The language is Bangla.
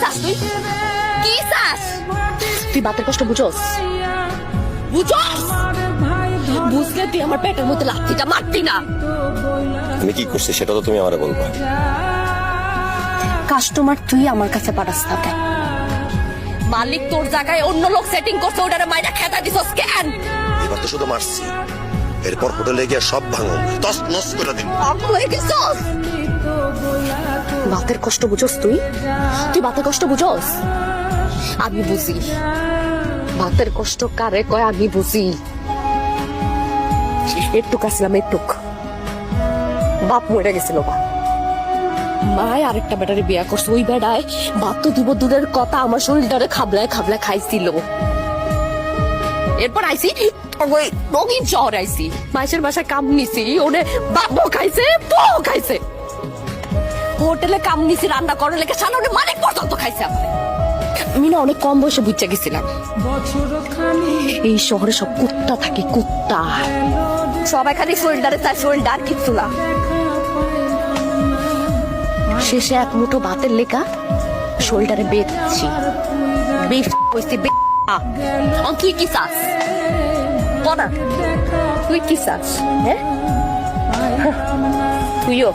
চাস তুই? কি চাস? তুই বাতের কষ্ট বুঝোস? বুঝোস? বুঝলে তুই আমার পেটের মধ্যে লাথিটা মারতি না। আমি কি করছি সেটা তো তুমি আমারে বলবা। কাস্টমার তুই আমার কাছে পাঠাস না কেন? মালিক তোর জায়গায় অন্য লোক সেটিং করছে, ওটারে মাইরা খেতা দিছস কেন? এবার তো শুধু মারছি, এরপর হোটেলে গিয়ে সব ভাঙো তস নস করে দিন। পাগল হয়ে গেছস? বাতের কষ্ট বুঝোস তুই? তুই বাতের কষ্ট বুঝোস? আমি বুঝি বাতের কষ্ট কারে কয়, আমি বুঝি। একটুক আসলাম, একটুক বাপ মরে গেছিল, মায় আরেকটা বেটারে বিয়া করছে। ওই বেড়ায় বাপ তো দিব দূরের কথা, আমার শরীরটারে খাবলায় খাবলায় খাইছিল। এরপর আইসি ওই রঙিন শহর আইসি, মাইসের বাসায় কাম নিছি, ওনে বাপও খাইছে বউ খাইছে। হোটেলে কাম নিছি রান্না করার লেগে, সারা ওনে মালিক পর্যন্ত খাইছে। আমি না অনেক কম বয়সে বুঝতে গেছিলাম এই শহরে সব কুত্তা থাকে, কুত্তা। সবাই খালি শরীরটারে চায়, শরীরটা আর কিচ্ছু না। শেষে এক মুঠো ভাতের লেখা শরীরটারে বেচছি, তুই কি চাস? বলা তুই কি চাস? হ্যাঁ, তুইও